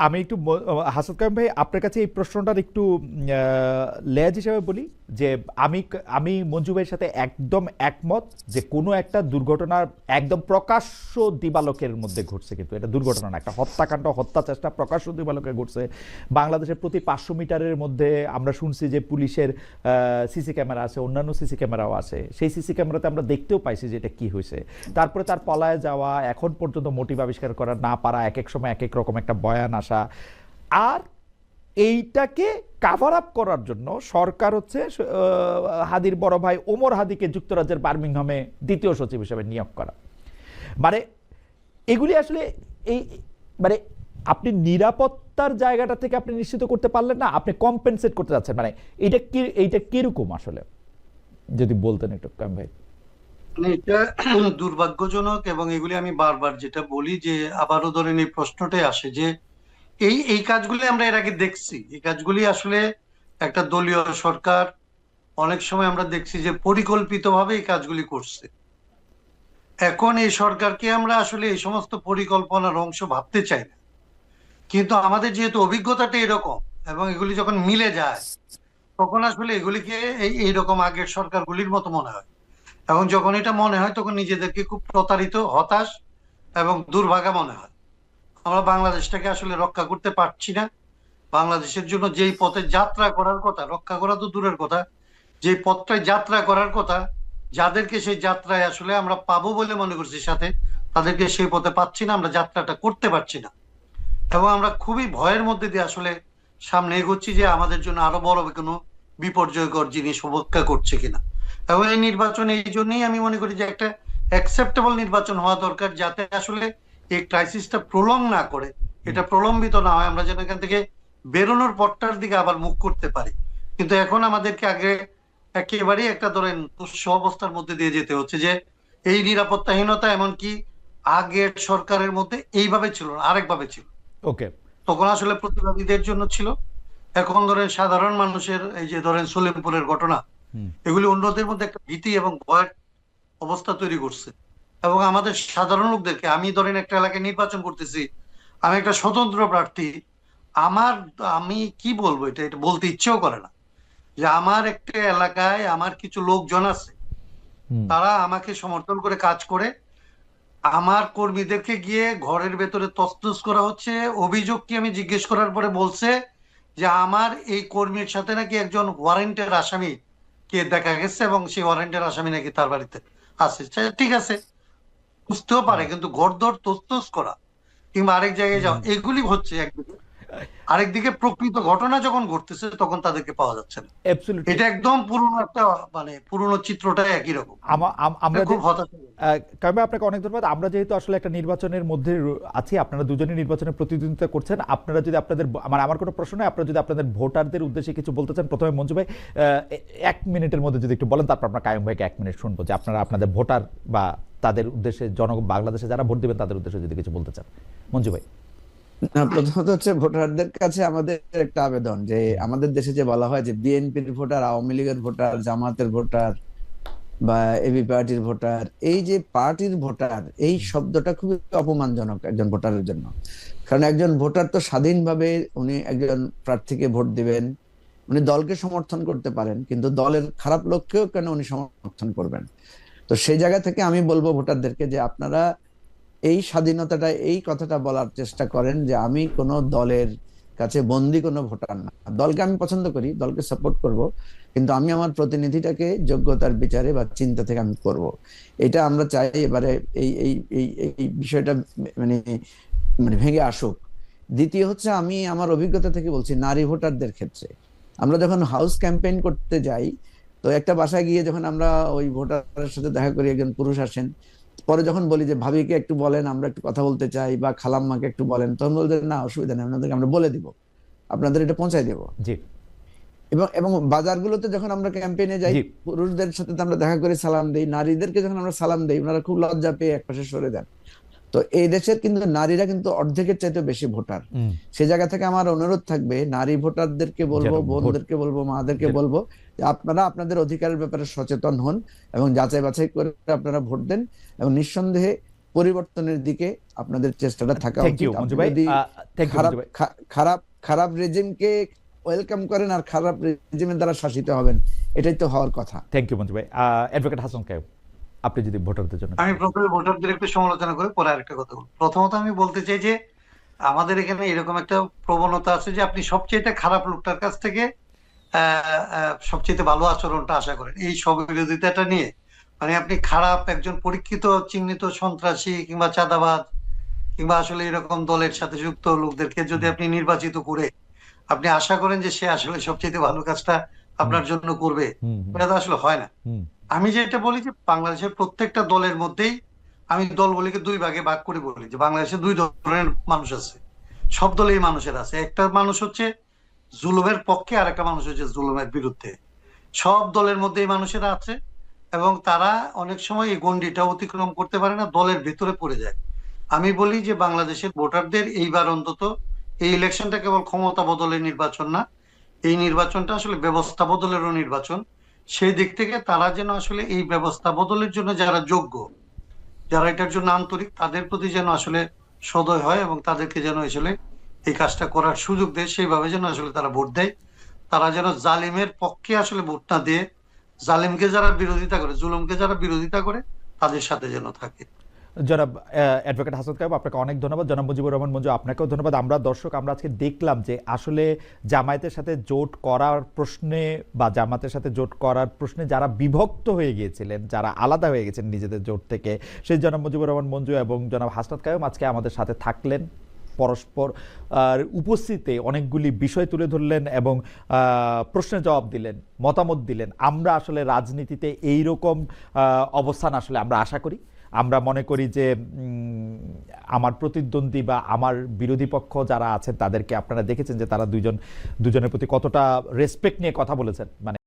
আমি একটু হাসান কাইম ভাই আপনার কাছে এই প্রশ্নটার একটু লেজ হিসাবে বলি যে আমি আমি মঞ্জু ভাইয়ের সাথে একদম একমত যে কোনো একটা দুর্ঘটনার একদম প্রকাশ্য দিবালোকের মধ্যে ঘটছে, কিন্তু এটা দুর্ঘটনা না, একটা হত্যাকাণ্ড, হত্যা চেষ্টা প্রকাশ্য দিবালোকে ঘটছে। বাংলাদেশের প্রতি 500 মিটারের মধ্যে আমরা শুনছি যে পুলিশের সিসি ক্যামেরা আছে, অন্যান্য সিসি ক্যামেরাও আছে, সেই সিসি ক্যামেরাতে আমরা দেখতেও পাইছি যে এটা কি হয়েছে। তারপরে তার পলায় যাওয়া, এখন পর্যন্ত মোটিভ আবিষ্কার করা না পারা, এক এক সময় এক এক রকম একটা বয়ান আসা, আর এইটাকে কাভার আপ করার জন্য সরকার হচ্ছে হাদির বড় ভাই ওমর হাদিকে যুক্তরাজ্যের বার্মিংহামে দ্বিতীয় সচিব হিসেবে নিয়োগ করা। মানে এগুলি আসলে এই মানে আপনি নিরাপত্তার জায়গাটা থেকে আপনি নিশ্চিত করতে পারলেন না, আপনি কম্পেনসেট করতে যাচ্ছেন। মানে এইটা কিরকম আসলে যদি বলতেন একটু কাম ভাই। মানে এটা দুর্ভাগ্যজনক, এবং এগুলি আমি বারবার যেটা বলি যে আবারও ধরেন এই প্রশ্নটাই আসে যে এই এই কাজগুলি আমরা এর আগে দেখছি। এই কাজগুলি আসলে একটা দলীয় সরকার অনেক সময় আমরা দেখছি যে পরিকল্পিতভাবে এই কাজগুলি করছে। এখন এই সরকারকে আমরা আসলে এই সমস্ত পরিকল্পনার অংশ ভাবতে চাই না, কিন্তু আমাদের যেহেতু অভিজ্ঞতাটা এরকম এবং এগুলি যখন মিলে যায় তখন আসলে এগুলিকে এইরকম আগের সরকারগুলির মতো মনে হয়। এবং যখন এটা মনে হয় তখন নিজেদেরকে খুব প্রতারিত, হতাশ এবং দুর্ভাগা মনে হয়। আমরা বাংলাদেশটাকে আসলে রক্ষা করতে পারছি না। বাংলাদেশের জন্য যেই পথে যাত্রা করার কথা, রক্ষা করা তো দূরের কথা, যে পথটায় যাত্রা করার কথা, যাদেরকে সেই যাত্রায় আসলে আমরা পাবো বলে মনে করছি সাথে, তাদেরকে সেই পথে পাচ্ছি না, আমরা যাত্রাটা করতে পারছি না। এবং আমরা খুবই ভয়ের মধ্যে দিয়ে আসলে সামনে এগোচ্ছি যে আমাদের জন্য আরো বড় কোনো বিপর্যয়কর জিনিস অপেক্ষা করছে কিনা। এবং এই নির্বাচন এই জন্যই আমি মনে করি যে একটা অ্যাকসেপ্টেবল নির্বাচন হওয়া দরকার, যাতে আসলে এই ক্রাইসিসটা প্রলং না করে, এটা প্রলম্বিত না হয়, আমরা যেন এখান থেকে বেরোনোর পথটার দিকে আবার মুখ করতে পারি। কিন্তু এখন আমাদেরকে আগে একেবারেই একটা ধরেন তুচ্ছ অবস্থার মধ্যে দিয়ে যেতে হচ্ছে যে এই নিরাপত্তাহীনতা এমনকি আগের সরকারের মধ্যে এইভাবে ছিল না, আরেকভাবে ছিল। ওকে। তখন আসলে প্রতিবাদীদের জন্য ছিল, এখন ধরেন সাধারণ মানুষের, এই যে ধরেন সলিমপুরের ঘটনা, এগুলি অন্যদের মধ্যে একটা ভীতি এবং ভয়ের অবস্থা তৈরি করছে। এবং আমাদের সাধারণ লোকদেরকে, আমি ধরেন একটা এলাকায় নির্বাচন করতেছি, আমি একটা স্বতন্ত্র প্রার্থী, আমার, আমি কি বলবো, এটা এটা বলতে ইচ্ছেও করে না যে আমার একটা এলাকায় আমার কিছু লোকজন আছে, তারা আমাকে সমর্থন করে কাজ করে, আমার কর্মীদেরকে গিয়ে ঘরের ভেতরে তছনছ করা হচ্ছে। অভিযোগ কি আমি জিজ্ঞেস করার পরে বলছে যে আমার এই কর্মীর সাথে নাকি একজন ওয়ারেন্টের আসামি কে দেখা গেছে, এবং সেই ওয়ারেন্টের আসামি নাকি তার বাড়িতে আছে। ঠিক আছে, বুঝতেও পারে, কিন্তু ঘরদোর তছনছ করা কিংবা আরেক জায়গায় যাওয়া, এগুলি হচ্ছে একদিকে। আরেকদিকে প্রকৃত ঘটনা যখন ঘটতেছে তখন তাদেরকে পাওয়া যাচ্ছে না। অ্যাবসলিউটলি। এটা একদম পুরনো একটা, মানে পুরনো চিত্রটাই একই রকম। আমরা যে খুব হতাশ। কারণ আপনাকে অনেক ধন্যবাদ। আমরা যেহেতু আসলে একটা নির্বাচনের মধ্যে আছি, আপনারা দুজনই নির্বাচনের প্রতিদ্বন্দ্বিতা করছেন, আপনারা যদি আপনাদের, মানে আমার কোনো প্রশ্ন নেই, আপনারা যদি আপনাদের ভোটারদের উদ্দেশ্যে কিছু বলতে চান, প্রথমে মঞ্জু ভাই 1 মিনিটের মধ্যে যদি একটু বলেন, তারপর আমরা কায়েম ভাইকে 1 মিনিট শুনবো যে আপনারা আপনাদের ভোটার বা তাদের উদ্দেশ্যে, বাংলাদেশে যারা ভোট দিবেন তাদের উদ্দেশ্যে যদি কিছু বলতে চান। মঞ্জু ভাই। না, প্রথমত হচ্ছে ভোটারদের কাছে আমাদের একটা আবেদন যে আমাদের দেশে যে বলা হয় যে বিএনপির ভোটার, আওয়ামী লীগের ভোটার, জামাতের ভোটার বা এবি পার্টির ভোটার, এই যে পার্টির ভোটার, এই শব্দটা খুবই অপমানজনক একজন ভোটারের জন্য। কারণ একজন ভোটার তো স্বাধীনভাবে উনি একজন প্রার্থীকে ভোট দিবেন, উনি দলকে সমর্থন করতে পারেন, কিন্তু দলের খারাপ লোককেও কেন উনি সমর্থন করবেন? তো সেই জায়গা থেকে আমি বলবো ভোটারদেরকে যে আপনারা এই স্বাধীনতাটা, এই কথাটা বলার চেষ্টা করেন যে আমি কোনো দলের কাছে বন্দি কোনো ভোটার না। দলকে আমি পছন্দ করি, দলকে সাপোর্ট করব, কিন্তু আমি আমার প্রতিনিধিটাকে যোগ্যতার বিচারে বা চিন্তা থেকে আমি করব। এটা আমরা চাই এবারে এই এই এই এই বিষয়টা মানে মানে ভেঙে আসুক। দ্বিতীয় হচ্ছে, আমি আমার অভিজ্ঞতা থেকে বলছি, নারী ভোটারদের ক্ষেত্রে আমরা যখন হাউস ক্যাম্পেইন করতে যাই, তো একটা বাসায় গিয়ে যখন আমরা ওই ভোটারের সাথে দেখা করি, একজন পুরুষ আসেন, পরে যখন বলি যে ভাবিকে একটু বলেন, আমরা একটু কথা বলতে চাই, বা খালাম্মাকে একটু বলেন, তখন বলতে না অসুবিধা নেই, আপনাদেরকে আমরা বলে দিব, আপনাদের এটা পৌঁছায় দেবো। জি। এবং এবং বাজারগুলোতে যখন আমরা ক্যাম্পেইনে যাই, জি। পুরুষদের সাথে তো আমরা দেখা করে সালাম দেই, নারীদেরকে যখন আমরা সালাম দেই ওনারা খুব লজ্জা পেয়ে একপাশে সরে দেন। তো এই দেশের কিন্তু নারীরা কিন্তু অর্ধেকের চাইতে বেশি ভোটার। সে জায়গা থেকে আমার অনুরোধ থাকবে, নারী ভোটারদেরকে বলবো, বোনদেরকে বলবো, মাদেরকে বলবো যে আপনারা আপনাদের অধিকারের ব্যাপারে সচেতন হন এবং যাচাই বাছাই করে আপনারা ভোট দেন। এবং নিঃসন্দেহে পরিবর্তনের দিকে আপনাদের চেষ্টাটা থাকা থ্যাংক উচিত। ইউ আপনি মঞ্জু ভাই, যদি থ্যাংক ইউ খারাপ মঞ্জু ভাই। খারাপ খারাপ রেজিমকে ওয়েলকাম করেন আর খারাপ রেজিমের দ্বারা শাসিত হবেন, এটাই তো হওয়ার কথা। থ্যাংক ইউ মঞ্জু ভাই। অ্যাডভোকেট হাসান কায়ুম, আপনি যদি ভোটারদের জন্য। আমি প্রথমে ভোটারদের একটু সমালোচনা করে পরে আরেকটা কথা বলবো। প্রথমত আমি বলতে চাই যে আমাদের এখানে এরকম একটা প্রবণতা আছে যে আপনি সবচেয়ে খারাপ লোকটার কাছ থেকে সবচেয়ে ভালো আচরণটা আশা করেন, এই স্ববিরোধিতাটা নিয়ে। মানে আপনি খারাপ একজন পরীক্ষিত চিহ্নিত সন্ত্রাসী কিংবা চাঁদাবাজ কিংবা আসলে এরকম দলের সাথে যুক্ত লোকদেরকে যদি আপনি নির্বাচিত করে আপনি আশা করেন যে সে আসলে সবচেয়ে ভালো কাজটা আপনার জন্য করবে, এটা তো আসলে হয় না। আমি যেটা বলি যে বাংলাদেশের প্রত্যেকটা দলের মধ্যেই, আমি দলগুলিকে দুই ভাগে ভাগ করে বলি যে বাংলাদেশে দুই ধরনের মানুষ আছে, সব দলেই মানুষের আছে। একটা মানুষ হচ্ছে জুলুমের পক্ষে, আর একটা মানুষ হচ্ছে জুলুমের বিরুদ্ধে। সব দলের মধ্যেই মানুষেরা আছে এবং তারা অনেক সময় এই গণ্ডিটা অতিক্রম করতে পারে না, দলের ভেতরে পড়ে যায়। আমি বলি যে বাংলাদেশের ভোটারদের এইবার অন্তত এই ইলেকশনটা কেবল ক্ষমতা বদলের নির্বাচন না, এই নির্বাচনটা আসলে ব্যবস্থা বদলেরও নির্বাচন। সেই দিক থেকে তারা যেন আসলে এই ব্যবস্থা বদলের জন্য যারা যোগ্য, যারা এটার জন্য আন্তরিক, তাদের প্রতি যেন আসলে সদয় হয় এবং তাদেরকে যেন আসলে এই কাজটা করার সুযোগ দেয়, সেইভাবে যেন আসলে তারা ভোট দেয়। তারা যেন জালিমের পক্ষে আসলে ভোট না দিয়ে জালিমকে যারা বিরোধিতা করে, জুলুমকে যারা বিরোধিতা করে, তাদের সাথে যেন থাকে। জনাব অ্যাডভোকেট হাসান কায়ুম, আপনাকে অনেক ধন্যবাদ। জনাব মুজিবুর রহমান মঞ্জু, আপনাকেও ধন্যবাদ। আমরা দর্শক, আমরা আজকে দেখলাম যে আসলে জামায়াতের সাথে জোট করার প্রশ্নে বা জামায়াতের সাথে জোট করার প্রশ্নে যারা বিভক্ত হয়ে গিয়েছিলেন, যারা আলাদা হয়ে গেছেন নিজেদের জোট থেকে, সেই জনাব মুজিবুর রহমান মঞ্জু এবং জনাব হাসনাত কায়ুম আজকে আমাদের সাথে থাকলেন, পরস্পর উপস্থিতে অনেকগুলি বিষয় তুলে ধরলেন এবং প্রশ্নের জবাব দিলেন, মতামত দিলেন। আমরা আসলে রাজনীতিতে এইরকম অবস্থান আসলে আমরা আশা করি। আমরা মনে করি যে আমার প্রতিদ্বন্দ্বী বা আমার বিরোধী পক্ষ যারা আছেন তাদেরকে আপনারা দেখেছেন যে তারা দুজনের প্রতি কতটা রেসপেক্ট নিয়ে কথা বলেছেন। মানে